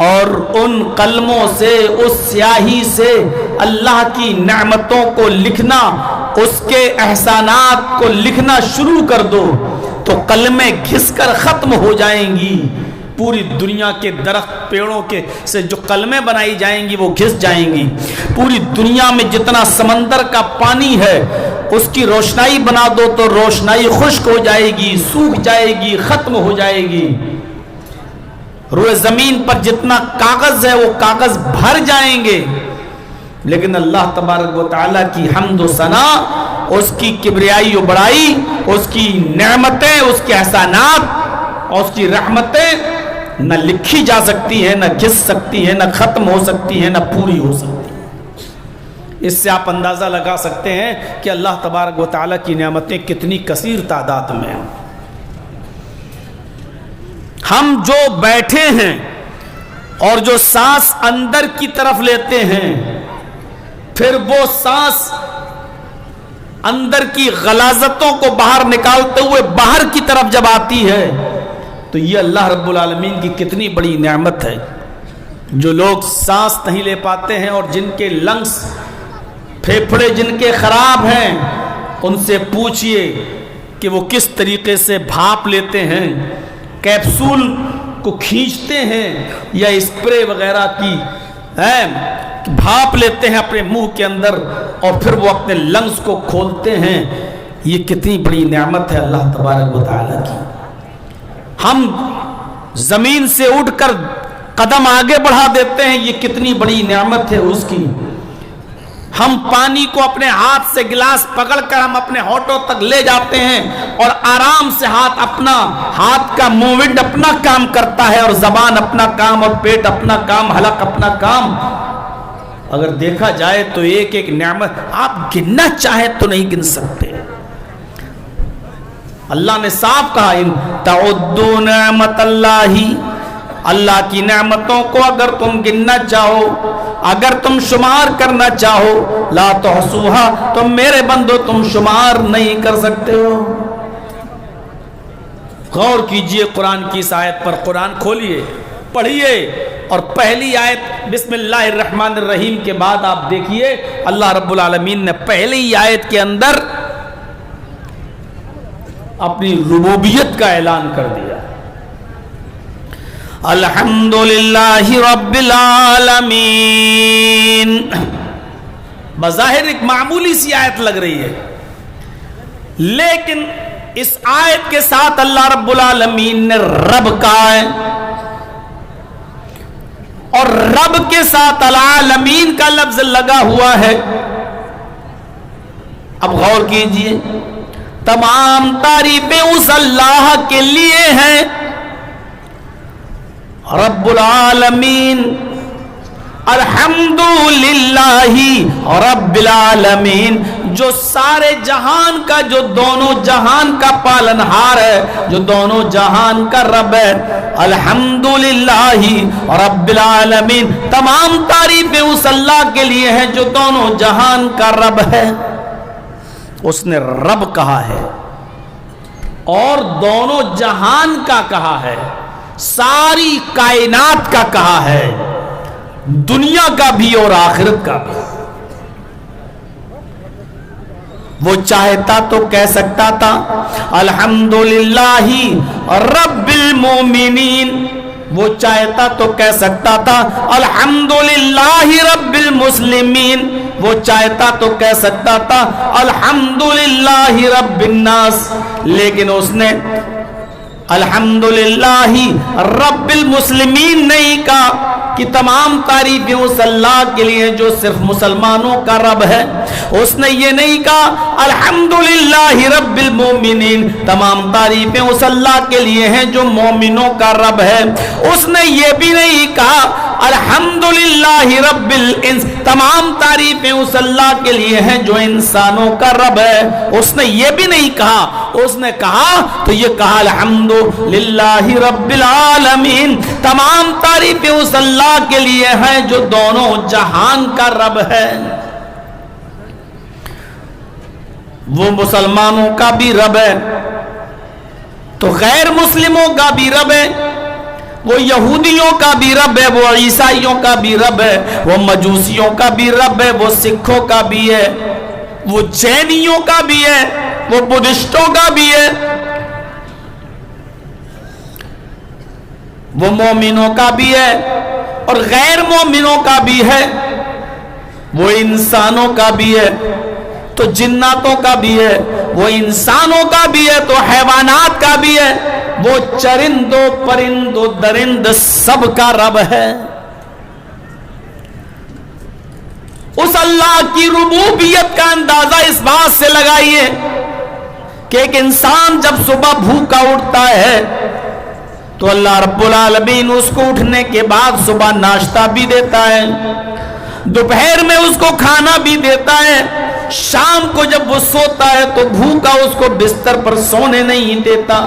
اور ان قلموں سے، اس سیاہی سے اللہ کی نعمتوں کو لکھنا، اس کے احسانات کو لکھنا شروع کر دو تو قلمیں گھس کر ختم ہو جائیں گی. پوری دنیا کے درخت پیڑوں کے سے جو قلمیں بنائی جائیں گی وہ گھس جائیں گی. پوری دنیا میں جتنا سمندر کا پانی ہے اس کی روشنائی بنا دو تو روشنائی خشک ہو جائے گی، سوکھ جائے گی، ختم ہو جائے گی. روئے زمین پر جتنا کاغذ ہے وہ کاغذ بھر جائیں گے، لیکن اللہ تبارک و تعالیٰ کی حمد و ثنا، اس کی کبریائی و بڑائی، اس کی نعمتیں، اس کے احسانات اور اس کی رحمتیں نہ لکھی جا سکتی ہیں، نہ گھس سکتی ہیں، نہ ختم ہو سکتی ہیں، نہ پوری ہو سکتی ہیں. اس سے آپ اندازہ لگا سکتے ہیں کہ اللہ تبارک و تعالیٰ کی نعمتیں کتنی کثیر تعداد میں ہیں. ہم جو بیٹھے ہیں اور جو سانس اندر کی طرف لیتے ہیں، پھر وہ سانس اندر کی غلاظتوں کو باہر نکالتے ہوئے باہر کی طرف جب آتی ہے تو یہ اللہ رب العالمین کی کتنی بڑی نعمت ہے. جو لوگ سانس نہیں لے پاتے ہیں اور جن کے لنگس، پھیپھڑے جن کے خراب ہیں، ان سے پوچھئے کہ وہ کس طریقے سے بھاپ لیتے ہیں، کیپسول کو کھینچتے ہیں یا اسپرے وغیرہ کی بھاپ لیتے ہیں اپنے منہ کے اندر اور پھر وہ اپنے لنگس کو کھولتے ہیں. یہ کتنی بڑی نعمت ہے اللہ تبارک و تعالیٰ کی. ہم زمین سے اٹھ کر قدم آگے بڑھا دیتے ہیں، یہ کتنی بڑی نعمت ہے اس کی. ہم پانی کو اپنے ہاتھ سے گلاس پکڑ کر ہم اپنے ہونٹوں تک لے جاتے ہیں اور آرام سے ہاتھ کا موومنٹ اپنا کام کرتا ہے اور زبان اپنا کام اور پیٹ اپنا کام، حلق اپنا کام. اگر دیکھا جائے تو ایک ایک نعمت آپ گننا چاہے تو نہیں گن سکتے. اللہ نے صاف کہا ان تعدوا نعمت اللہ کی نعمتوں کو اگر تم گننا چاہو، اگر تم شمار کرنا چاہو، لا تحصوها، تو میرے بندو تم شمار نہیں کر سکتے ہو. غور کیجئے قرآن کی اس آیت پر. قرآن کھولیے، پڑھیے اور پہلی آیت بسم اللہ الرحمن الرحیم کے بعد آپ دیکھیے اللہ رب العالمین نے پہلی آیت کے اندر اپنی ربوبیت کا اعلان کر دیا. الحمدللہ رب العالمین. بظاہر ایک معمولی سی آیت لگ رہی ہے، لیکن اس آیت کے ساتھ اللہ رب العالمین نے رب کہا ہے اور رب کے ساتھ العالمین کا لفظ لگا ہوا ہے. اب غور کیجئے، تمام تعریفیں اس اللہ کے لیے ہیں رب العالمین. الحمدللہ رب العالمین، جو سارے جہان کا، جو دونوں جہان کا پالنہار ہے، جو دونوں جہان کا رب ہے. الحمدللہ رب العالمین، تمام تعریفیں اس اللہ کے لیے ہیں جو دونوں جہان کا رب ہے. اس نے رب کہا ہے اور دونوں جہان کا کہا ہے، ساری کائنات کا کہا ہے، دنیا کا بھی اور آخرت کا بھی. وہ چاہتا تو کہہ سکتا تھا الحمدللہ رب المومنین، وہ چاہتا تو کہہ سکتا تھا الحمدللہ رب المسلمین، وہ چاہتا تو کہہ سکتا تھا الحمدللہ رب الناس، لیکن اس نے الحمدللہ رب المسلمین نہیں کہا کہ تمام تعریفیں اس اللہ کے لیے جو صرف مسلمانوں کا رب ہے. اس نے یہ نہیں کہا الحمدللہ رب المومنین، تمام تعریفیں اس اللہ کے لیے ہیں جو مومنوں کا رب ہے. اس نے یہ بھی نہیں کہا الحمدللہ رب الانس، تمام تعریفیں اس اللہ کے لیے ہیں جو انسانوں کا رب ہے. اس نے یہ بھی نہیں کہا. اس نے کہا تو یہ کہا الحمدللہ رب العالمین، تمام تعریفیں اس اللہ کے لیے ہیں جو دونوں جہان کا رب ہے. وہ مسلمانوں کا بھی رب ہے تو غیر مسلموں کا بھی رب ہے. وہ یہودیوں کا بھی رب ہے، وہ عیسائیوں کا بھی رب ہے، وہ مجوسیوں کا بھی رب ہے، وہ سکھوں کا بھی ہے، وہ جینیوں کا بھی ہے، وہ بدھسٹوں کا بھی ہے، وہ مومنوں کا بھی ہے اور غیر مومنوں کا بھی ہے، وہ انسانوں کا بھی ہے تو جناتوں کا بھی ہے، وہ انسانوں کا بھی ہے تو حیوانات کا بھی ہے، وہ چرندوں پرندوں درند سب کا رب ہے۔ اس اللہ کی ربوبیت کا اندازہ اس بات سے لگائیے کہ ایک انسان جب صبح بھوکا اٹھتا ہے تو اللہ رب العالمین اس کو اٹھنے کے بعد صبح ناشتہ بھی دیتا ہے، دوپہر میں اس کو کھانا بھی دیتا ہے، شام کو جب وہ سوتا ہے تو بھوکا اس کو بستر پر سونے نہیں دیتا،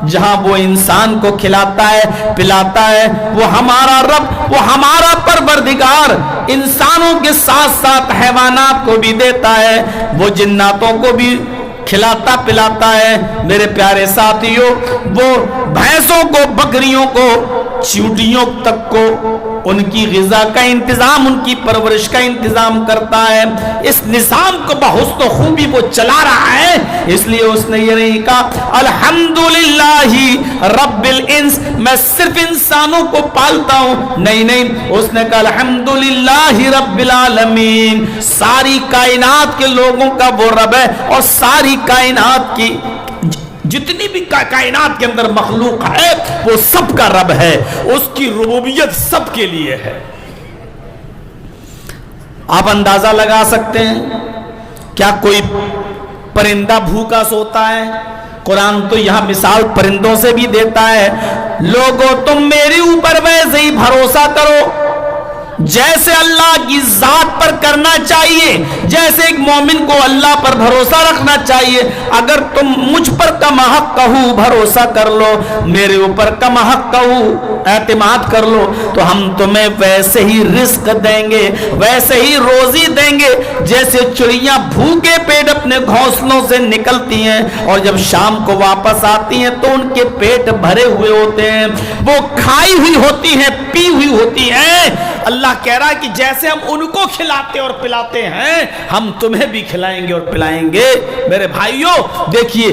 جہاں وہ انسان کو کھلاتا ہے پلاتا ہے، وہ ہمارا رب، وہ ہمارا پروردگار انسانوں کے ساتھ ساتھ حیوانات کو بھی دیتا ہے، وہ جناتوں کو بھی کھلاتا پلاتا ہے۔ میرے پیارے ساتھیوں، وہ بھینسوں کو، بکریوں کو، چیونٹیوں تک کو ان کی غذا کا انتظام، ان کی پرورش کا انتظام کرتا ہے۔ اس نظام کو بحسن و خوبی وہ چلا رہا ہے، اس لیے اس نے یہ نہیں کہا الحمدللہ رب الانس، میں صرف انسانوں کو پالتا ہوں، نہیں، اس نے کہا الحمدللہ رب العالمین، ساری کائنات کے لوگوں کا وہ رب ہے اور ساری کائنات کی جتنی بھی کائنات کے اندر مخلوق ہے وہ سب کا رب ہے، اس کی ربوبیت سب کے لیے ہے۔ آپ اندازہ لگا سکتے ہیں کیا کوئی پرندہ بھوکا سوتا ہے؟ قرآن تو یہاں مثال پرندوں سے بھی دیتا ہے، لوگوں تم میرے اوپر ویسے ہی بھروسہ کرو جیسے اللہ کی ذات پر کرنا چاہیے، جیسے ایک مومن کو اللہ پر بھروسہ رکھنا چاہیے۔ اگر تم مجھ پر کم حق کہو بھروسہ کر لو، میرے اوپر کم حق کہو اعتماد کر لو، تو ہم تمہیں ویسے ہی رزق دیں گے، ویسے ہی روزی دیں گے جیسے چڑیاں بھوکے پیٹ اپنے گھونسلوں سے نکلتی ہیں اور جب شام کو واپس آتی ہیں تو ان کے پیٹ بھرے ہوئے ہوتے ہیں، وہ کھائی ہوئی ہوتی ہیں، پی ہوئی ہوتی ہیں۔ اللہ کہہ رہا ہے کہ جیسے ہم ان کو کھلاتے اور پلاتے ہیں ہم تمہیں بھی کھلائیں گے اور پلائیں گے۔ میرے بھائیوں دیکھیے،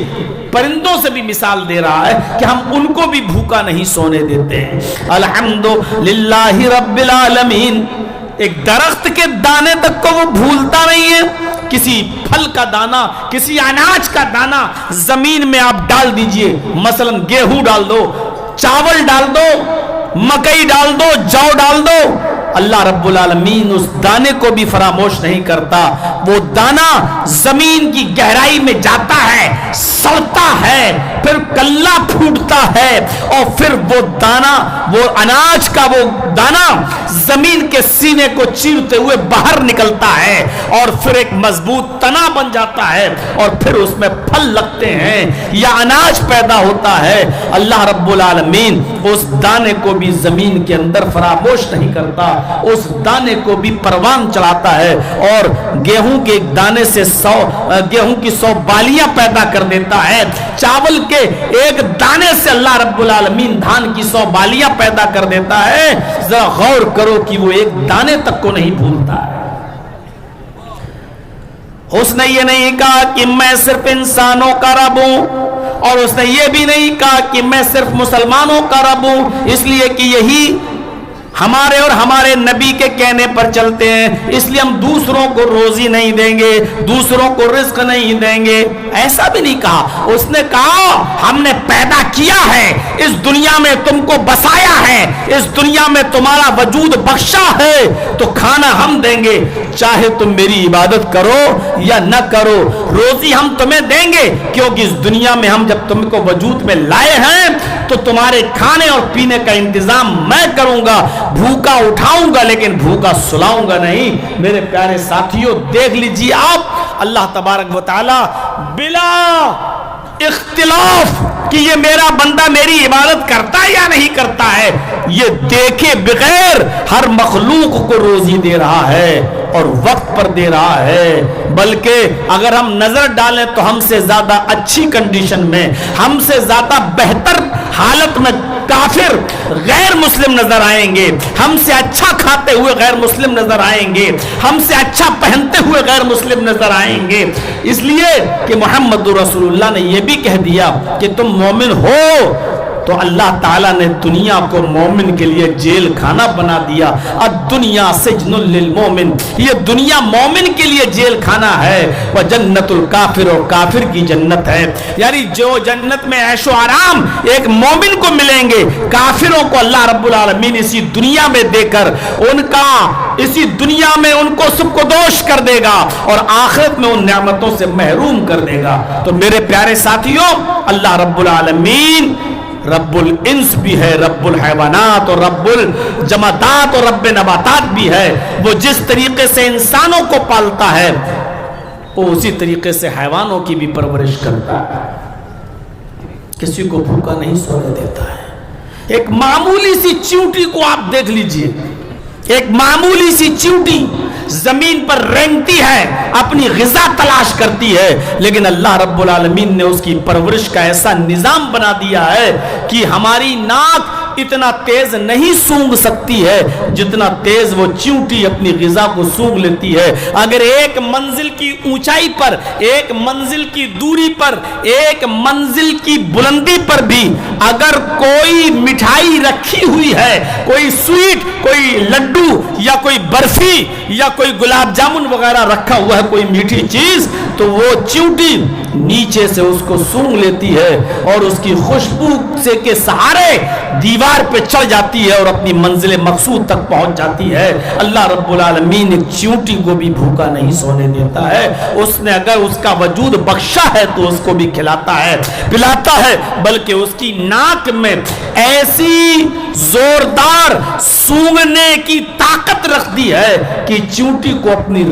پرندوں سے بھی مثال دے رہا ہے کہ ہم ان کو بھی بھوکا نہیں سونے دیتے ہیں۔ الحمدللہ رب العالمین، ایک درخت کے دانے تک کو وہ بھولتا نہیں ہے۔ کسی پھل کا دانا، کسی اناج کا دانا زمین میں آپ ڈال دیجئے، مثلا گیہوں ڈال دو، چاول ڈال دو، مکئی ڈال دو، جو ڈال دو، اللہ رب العالمین اس دانے کو بھی فراموش نہیں کرتا۔ وہ دانا زمین کی گہرائی میں جاتا ہے، سڑتا ہے، پھر کلا پھوٹتا ہے اور پھر وہ دانا، وہ اناج کا وہ دانا زمین کے سینے کو چیرتے ہوئے باہر نکلتا ہے اور پھر ایک مضبوط تنا بن جاتا ہے اور پھر اس میں پھل لگتے ہیں یا اناج پیدا ہوتا ہے۔ اللہ رب العالمین اس دانے کو بھی زمین کے اندر فراموش نہیں کرتا، اس دانے کو بھی پروان چڑھاتا ہے اور گیہوں کے ایک دانے سے گیہوں کی 100 بالیاں پیدا کر دیتا ہے، چاول کے ایک دانے سے اللہ رب العالمین دھان کی 100 بالیاں پیدا کر دیتا ہے۔ ذرا غور کرو کہ وہ ایک دانے تک کو نہیں بھولتا ہے۔ اس نے یہ نہیں کہا کہ میں صرف انسانوں کا رب ہوں، اور اس نے یہ بھی نہیں کہا کہ میں صرف مسلمانوں کا رب ہوں، اس لیے کہ یہی ہمارے اور ہمارے نبی کے کہنے پر چلتے ہیں، اس لیے ہم دوسروں کو روزی نہیں دیں گے، دوسروں کو رزق نہیں دیں گے، ایسا بھی نہیں کہا۔ اس نے کہا ہم نے پیدا کیا ہے، اس دنیا میں تم کو بسایا ہے، اس دنیا میں تمہارا وجود بخشا ہے، تو کھانا ہم دیں گے، چاہے تم میری عبادت کرو یا نہ کرو، روزی ہم تمہیں دیں گے، کیونکہ اس دنیا میں ہم جب تم کو وجود میں لائے ہیں تو تمہارے کھانے اور پینے کا انتظام میں کروں گا، بھوکا اٹھاؤں گا لیکن بھوکا سلاؤں گا نہیں۔ میرے پیارے ساتھیوں دیکھ لیجیے آپ، اللہ تبارک و تعالی بلا اختلاف کہ یہ میرا بندہ میری عبادت کرتا ہے یا نہیں کرتا ہے، یہ دیکھے بغیر ہر مخلوق کو روزی دے رہا ہے اور وقت پر دے رہا ہے، بلکہ اگر ہم نظر ڈالیں تو ہم سے زیادہ اچھی کنڈیشن میں، ہم سے زیادہ بہتر حالت آخرت میں کافر غیر مسلم نظر آئیں گے، ہم سے اچھا کھاتے ہوئے غیر مسلم نظر آئیں گے، ہم سے اچھا پہنتے ہوئے غیر مسلم نظر آئیں گے، اس لیے کہ محمد رسول اللہ نے یہ بھی کہہ دیا کہ تم مومن ہو، تو اللہ تعالیٰ نے دنیا کو مومن کے لیے جیل خانہ بنا دیا۔ الدنیا سجن للمومن، یہ دنیا مومن کے لیے جیل خانہ ہے، وجنت الکافر، اور کافر کی جنت ہے۔ یعنی جو جنت میں عیش و آرام ایک مومن کو ملیں گے، کافروں کو اللہ رب العالمین اسی دنیا میں دے کر اسی دنیا میں ان کو سب کو دوش کر دے گا، اور آخرت میں ان نعمتوں سے محروم کر دے گا۔ تو میرے پیارے ساتھیوں، اللہ رب العالمین رب الانس بھی ہے، رب الحیوانات اور رب الجمادات اور رب نباتات بھی ہے۔ وہ جس طریقے سے انسانوں کو پالتا ہے، وہ اسی طریقے سے حیوانوں کی بھی پرورش کرتا ہے، کسی کو بھوکا نہیں سونے دیتا ہے۔ ایک معمولی سی چیونٹی کو آپ دیکھ لیجئے، ایک معمولی سی چیونٹی زمین پر رینگتی ہے، اپنی غذا تلاش کرتی ہے، لیکن اللہ رب العالمین نے اس کی پرورش کا ایسا نظام بنا دیا ہے کہ ہماری ناک اتنا تیز نہیں سونگھ سکتی ہے جتنا تیز وہ چیونٹی اپنی غذا کو سونگھ لیتی ہے۔ اگر ایک منزل کی اونچائی پر، ایک منزل کی دوری پر، ایک منزل کی بلندی پر بھی اگر کوئی مٹھائی رکھی ہوئی ہے، کوئی سویٹ، کوئی لڈو یا کوئی برفی یا کوئی گلاب جامن وغیرہ رکھا ہوا ہے، کوئی میٹھی چیز، تو وہ چیونٹی نیچے سے اس کو سونگھ لیتی ہے اور اس کی خوشبو سے کے سہارے دیوار پہ چڑھ جاتی ہے اور اپنی منزل مقصود تک پہنچ جاتی ہے۔ اللہ رب العالمین ایک چیونٹی کو بھی بھوکا نہیں سونے دیتا ہے۔ اس نے اگر اس کا وجود بخشا ہے تو اس کو بھی کھلاتا ہے، پلاتا ہے، بلکہ اس کی ناک میں ایسی زوردار سونگنے کی طاقت رکھ دی ہے کہ چیونٹی کو اپنی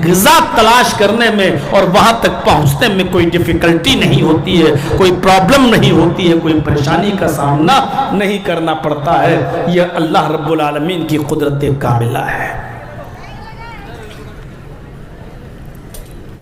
غذا تلاش کرنے میں اور وہاں تک پہنچنے میں کوئی ڈیفیکلٹی نہیں ہوتی ہے، کوئی پرابلم نہیں ہوتی ہے، کوئی پریشانی کا سامنا نہیں کرنا پڑتا ہے۔ یہ اللہ رب العالمین کی قدرت کاملہ ہے۔